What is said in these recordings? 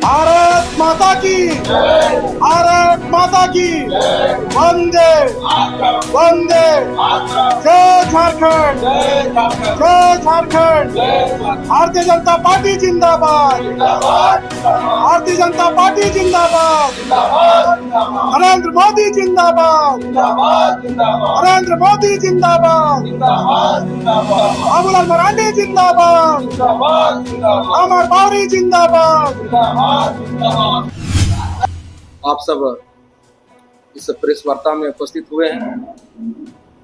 भारत माता की, भारत माता की, वंदे वंदे, जय झारखंड, जय झारखंड। भारतीय जनता पार्टी जिंदाबाद, भारतीय जनता पार्टी जिंदाबाद, नरेंद्र मोदी जिंदाबाद, नरेंद्र मोदी जिंदाबाद, बाबूलाल मरांडी जिंदाबाद, अमर बावरी जिंदाबाद। आप सब इस प्रेस वार्ता में उपस्थित हुए हैं।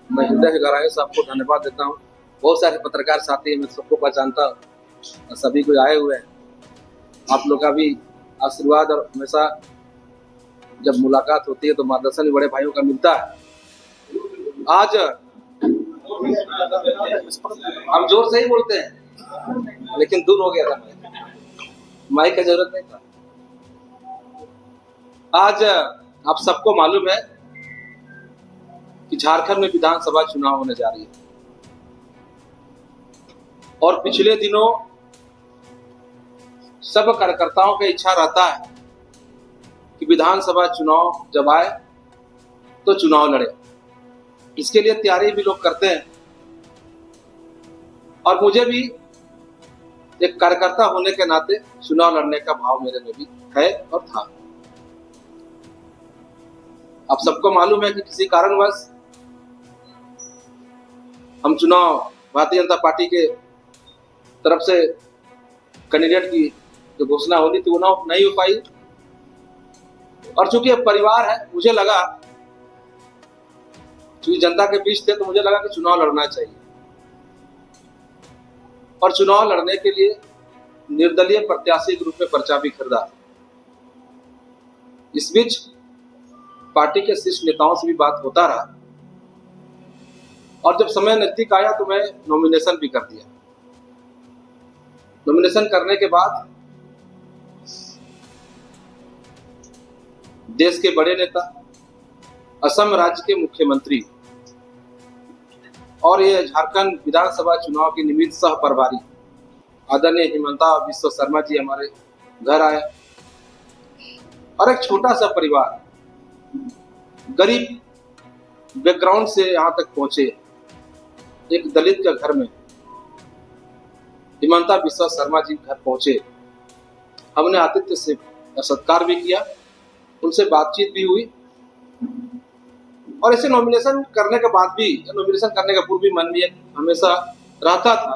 मैं हृदय गहराई से आपको धन्यवाद देता हूँ। बहुत सारे पत्रकार साथी मैं सबको पहचानता हूँ, सभी कोई आए हुए हैं। आप लोग का भी आशीर्वाद और हमेशा जब मुलाकात होती है तो मार्गदर्शन भी बड़े भाइयों का मिलता है। आज हम जोर से ही बोलते हैं, लेकिन दूर हो गया था, माइक का जरूरत नहीं था। आज आप सबको मालूम है कि झारखंड में विधानसभा चुनाव होने जा रही है और पिछले दिनों सब कार्यकर्ताओं का इच्छा रहता है कि विधानसभा चुनाव जब आए तो चुनाव लड़े। इसके लिए तैयारी भी लोग करते हैं और मुझे भी एक कार्यकर्ता होने के नाते चुनाव लड़ने का भाव मेरे में भी है और था। आप सबको मालूम है कि किसी कारणवश हम चुनाव भारतीय जनता पार्टी के तरफ से कैंडिडेट की जो घोषणा होनी थी वो नहीं हो पाई। और चूंकि अब परिवार है, मुझे लगा चूंकि जनता के बीच थे तो मुझे लगा कि चुनाव लड़ना चाहिए और चुनाव लड़ने के लिए निर्दलीय प्रत्याशी के रूप में पर्चा भी खरीदा। इस बीच पार्टी के शीर्ष नेताओं से भी बात होता रहा और जब समय नजदीक आया तो मैं नॉमिनेशन भी कर दिया। नॉमिनेशन करने के बाद देश के बड़े नेता, असम राज्य के मुख्यमंत्री और ये झारखंड विधानसभा चुनाव के निमित्त सह प्रभारी आदरणीय हिमंता बिस्वा शर्मा जी हमारे घर आए और एक छोटा सा परिवार गरीब बैकग्राउंड से यहाँ तक पहुंचे। एक दलित के घर में हिमंता बिस्वा शर्मा जी घर पहुंचे। हमने आतिथ्य से सत्कार भी किया, उनसे बातचीत भी हुई और ऐसे नॉमिनेशन करने के बाद भी, नॉमिनेशन करने का पूर्व भी मन में हमेशा रहता था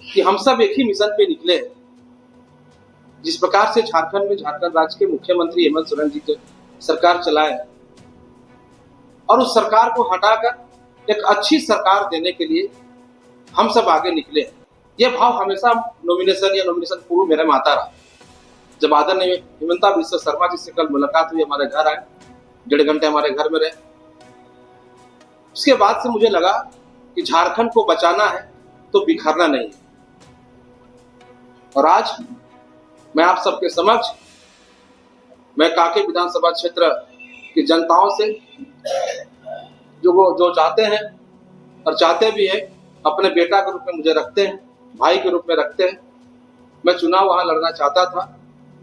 कि हम सब एक ही मिशन पे निकले। जिस प्रकार से झारखंड में झारखंड राज्य के मुख्यमंत्री हेमंत सोरेन जी के सरकार चलाए और उस सरकार को हटाकर एक अच्छी सरकार देने के लिए हम सब आगे निकले। ये भाव हमेशा नॉमिनेशन पूर्व मेरे में आता रहा। जब आदरणीय हिमंता बिस्वा शर्मा जी से कल मुलाकात हुई, हमारे घर आए, 1.5 घंटे हमारे घर में रहे। उसके बाद से मुझे लगा कि झारखंड को बचाना है तो बिखरना नहीं है। और आज मैं आप सबके समक्ष मैं कांके विधानसभा क्षेत्र की जनताओं से जो चाहते हैं और चाहते भी हैं, अपने बेटा के रूप में मुझे रखते हैं, भाई के रूप में रखते हैं। मैं चुनाव वहां लड़ना चाहता था,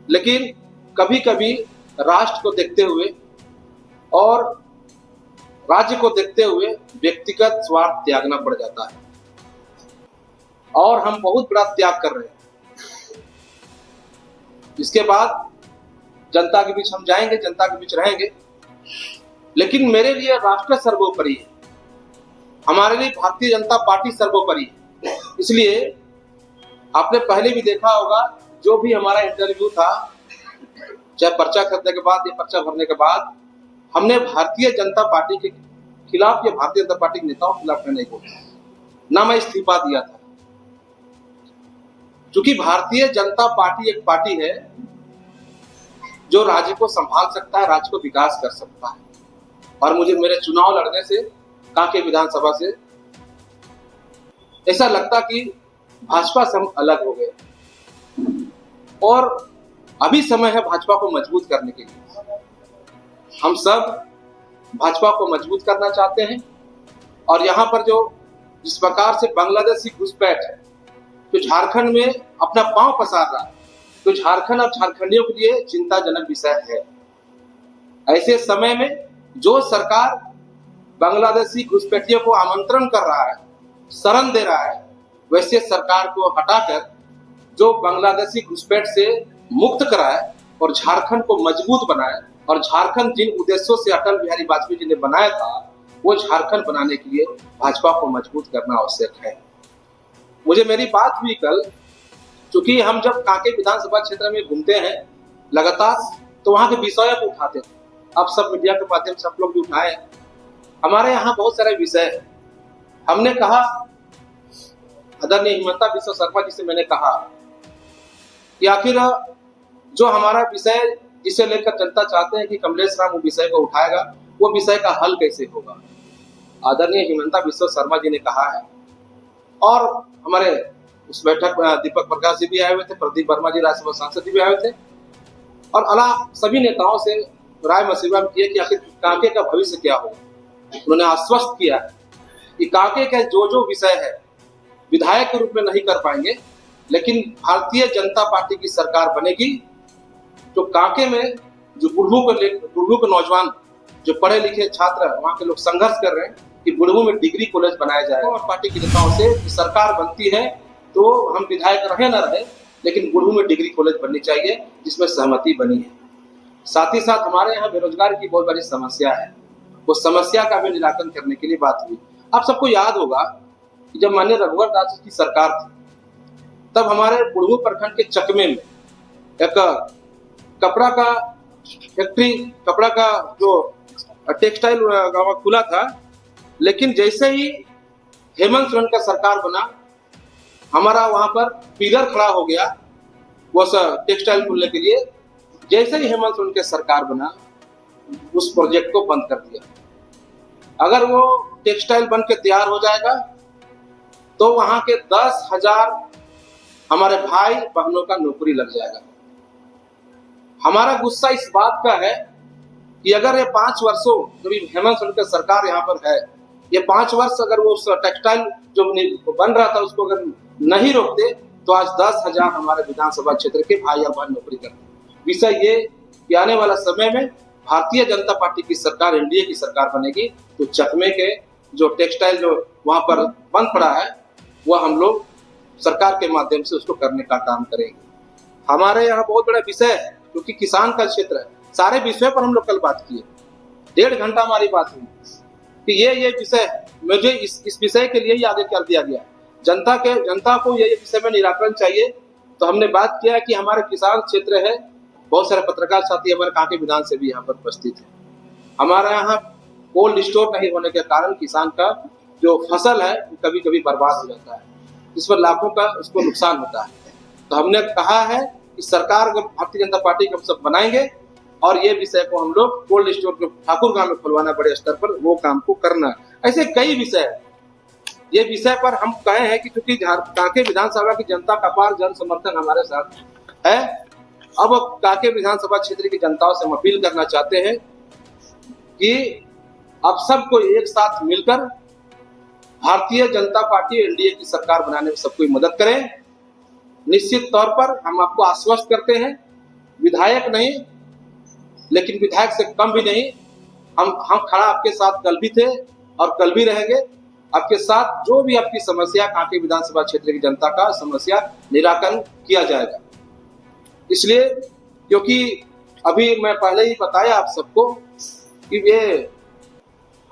लेकिन कभी कभी राष्ट्र को देखते हुए और राज्य को देखते हुए व्यक्तिगत स्वार्थ त्यागना पड़ जाता है और हम बहुत बड़ा त्याग कर रहे हैं। इसके बाद जनता के बीच हम जाएंगे, जनता के बीच रहेंगे, लेकिन मेरे लिए राष्ट्र सर्वोपरि है, हमारे लिए भारतीय जनता पार्टी सर्वोपरि है। इसलिए आपने पहले भी देखा होगा, जो भी हमारा इंटरव्यू था, चाहे पर्चा खरीदने के बाद या पर्चा भरने के बाद, हमने भारतीय जनता पार्टी के खिलाफ या भारतीय जनता पार्टी के नेताओं के खिलाफ नहीं बोला, ना मैं इस्तीफा दिया था। क्योंकि भारतीय जनता पार्टी एक पार्टी है जो राज्य को संभाल सकता है, राज्य को विकास कर सकता है। और मुझे मेरे चुनाव लड़ने से, कांके विधानसभा से ऐसा लगता कि भाजपा से हम अलग हो गए और अभी समय है भाजपा को मजबूत करने के लिए। हम सब भाजपा को मजबूत करना चाहते हैं और यहाँ पर जो जिस प्रकार से बांग्लादेशी घुसपैठ है, जो झारखंड में अपना पांव पसार रहा है, तो झारखंड और झारखंडियों के लिए चिंताजनक विषय है। ऐसे समय में जो सरकार बांग्लादेशी घुसपैठियों को आमंत्रण कर रहा है, शरण दे रहा है, वैसे सरकार को हटाकर जो बांग्लादेशी घुसपैठ से मुक्त कराए और झारखंड को मजबूत बनाए, और झारखंड जिन उद्देश्यों से अटल बिहारी वाजपेयी जी ने बनाया था, वो झारखंड बनाने के लिए भाजपा को मजबूत करना आवश्यक है। मुझे मेरी बात हुई कल, क्योंकि हम जब कांके विधानसभा क्षेत्र में घूमते हैं लगातार, तो वहां के विषय को उठाते हैं। आप सब मीडिया के माध्यम से आप लोग भी उठाए। हमारे यहाँ बहुत सारे विषय है। हमने कहा, आदरणीय हिमंता बिस्वा शर्मा जी से मैंने कहा कि आखिर जो हमारा विषय जिसे लेकर जनता चाहते हैं कि कमलेश राम वो विषय को उठाएगा, वो विषय का हल कैसे होगा। आदरणीय हिमंता बिस्वा शर्मा जी ने कहा है, और हमारे उस बैठक में दीपक प्रकाश जी भी आए हुए थे, प्रदीप वर्मा जी राज्यसभा सांसद जी भी आए हुए थे, और अला सभी नेताओं से राय मशविरा किया कि आखिर कांके का भविष्य क्या होगा। उन्होंने आश्वस्त किया कि कांके का जो विषय है विधायक के रूप में नहीं कर पाएंगे, लेकिन भारतीय जनता पार्टी की सरकार बनेगी। तो कांके में जो बुढ़ू के नौजवान जो पढ़े लिखे छात्र वहां के लोग संघर्ष कर रहे हैं कि बुढ़ू में डिग्री कॉलेज बनाया जाए, और पार्टी के नेताओं से कि सरकार बनती है तो हम विधायक रहे न रहे, लेकिन बुढ़ू में डिग्री कॉलेज बननी चाहिए, जिसमें सहमति बनी है। साथ ही साथ हमारे यहाँ बेरोजगार की बहुत बड़ी समस्या है, वो समस्या का भी निराकरण करने के लिए बात हुई। आप सबको याद होगा कि जब माननीय रघुवर दास की सरकार थी, तब हमारे बुढ़ू प्रखंड के चकमे में एक कपड़ा का फैक्ट्री, कपड़ा का जो टेक्सटाइल खुला था, लेकिन जैसे ही हेमंत सोरेन का सरकार बना, हमारा वहां पर पिलर खड़ा हो गया वो टेक्सटाइल खुलने के लिए। जैसे ही हेमंत सोरेन की सरकार बना, उस प्रोजेक्ट को बंद कर दिया। अगर वो टेक्सटाइल बन के तैयार हो जाएगा तो वहां के 10,000 हमारे भाई बहनों का नौकरी लग जाएगा। हमारा गुस्सा इस बात का है कि अगर ये 5 वर्षों जब हेमंत सोरेन की सरकार यहाँ पर है, ये 5 वर्ष अगर वो टेक्सटाइल जो बन रहा था उसको अगर नहीं रोकते, तो आज 10,000 हमारे विधानसभा क्षेत्र के भाई और बहन नौकरी करते। विषय ये कि आने वाला समय में भारतीय जनता पार्टी की सरकार, एनडीए की सरकार बनेगी, तो चकमे के जो टेक्सटाइल जो वहां पर बंद पड़ा है, वह हम लोग सरकार के माध्यम से उसको करने का काम करेंगे। हमारे यहाँ बहुत बड़ा विषय है, क्योंकि किसान का क्षेत्र है। सारे विषय पर हम लोग कल बात किए, 1.5 घंटा हमारी बात हुई कि ये विषय है, मुझे इस विषय के लिए ही आगे कर दिया गया। जनता को ये विषय में निराकरण चाहिए। तो हमने बात किया कि हमारे किसान क्षेत्र है, बहुत सारे पत्रकार साथी हमारे कांके विधान से भी यहाँ पर उपस्थित है। हमारे यहाँ कोल्ड स्टोर नहीं होने के कारण किसान का जो फसल है कभी कभी बर्बाद हो जाता है, इस पर लाखों का उसको नुकसान होता है। तो हमने कहा है कि सरकार भारतीय जनता पार्टी को हम सब बनाएंगे, और ये विषय को हम लोग कोल्ड स्टोर को ठाकुर गांव में खुलवाना, बड़े स्तर पर वो काम को करना। ऐसे कई विषय है। ये विषय पर हम कहे हैं कि चूंकि कांके विधानसभा की जनता का अपार जन समर्थन हमारे साथ है, अब कांके विधानसभा क्षेत्र की जनताओं से हम अपील करना चाहते हैं कि अब सबको एक साथ मिलकर भारतीय जनता पार्टी एनडीए की सरकार बनाने में सबको मदद करें। निश्चित तौर पर हम आपको आश्वस्त करते हैं, विधायक नहीं लेकिन विधायक से कम भी नहीं, हम खड़ा आपके साथ कल भी थे और कल भी रहेंगे। आपके साथ जो भी आपकी समस्या, कांके विधानसभा क्षेत्र की जनता का समस्या निराकरण किया जाएगा। इसलिए क्योंकि अभी मैं पहले ही बताया आप सबको कि ये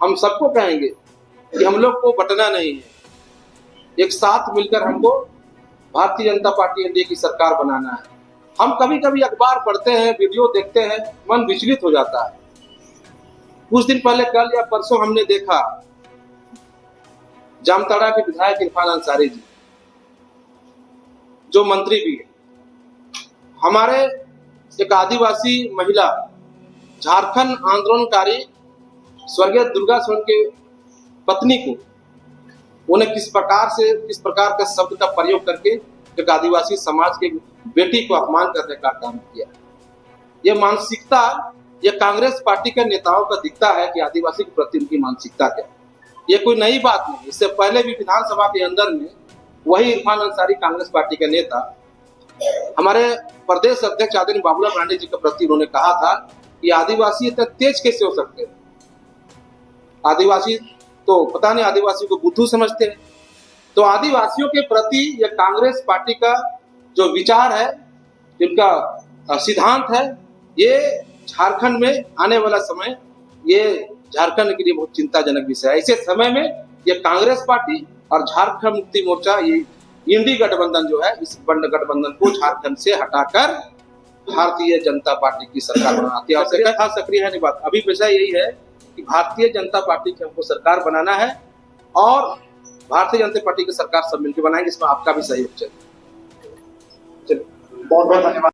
हम सबको कहेंगे कि हम लोग को बटना नहीं है, एक साथ मिलकर हमको भारतीय जनता पार्टी एनडीए की सरकार बनाना है। हम कभी कभी अखबार पढ़ते हैं, वीडियो देखते हैं, मन विचलित हो जाता है। कुछ दिन पहले कल या परसों हमने देखा जामताड़ा के विधायक इरफान अंसारी जी, जो मंत्री भी है, हमारे एक आदिवासी महिला, झारखंड आंदोलनकारी स्वर्गीय दुर्गा सोरेन के पत्नी को उन्हें किस प्रकार का शब्द का प्रयोग करके एक आदिवासी समाज के बेटी को अपमान करने का काम किया। यह मानसिकता, यह कांग्रेस पार्टी के नेताओं का दिखता है कि आदिवासी के प्रति उनकी मानसिकता क्या। ये कोई नई बात नहीं। इससे पहले भी विधानसभा के अंदर में वही इरफान अंसारी कांग्रेस पार्टी के नेता हमारे प्रदेश अध्यक्ष आदरणीय बाबूलाल मरांडी जी के प्रति उन्होंने कहा था कि आदिवासी इतना तेज कैसे हो सकते हैं, आदिवासी तो पता नहीं आदिवासी को बुद्धू समझते हैं। तो आदिवासियों के प्रति यह कांग्रेस पार्टी का जो विचार है, जिनका सिद्धांत है, ये झारखंड में आने वाला समय ये झारखंड के लिए बहुत चिंताजनक विषय है। ऐसे समय में ये कांग्रेस पार्टी और झारखंड मुक्ति मोर्चा, ये इंडी गठबंधन जो है, इस गठबंधन को झारखंड से हटाकर भारतीय जनता पार्टी की सरकार बनाती है। सक्रिय है नहीं बात, अभी विषय यही है कि भारतीय जनता पार्टी की हमको सरकार बनाना है और भारतीय जनता पार्टी की सरकार सब मिलकर बनाएंगे, इसमें आपका भी सहयोग चाहिए। बहुत बहुत धन्यवाद।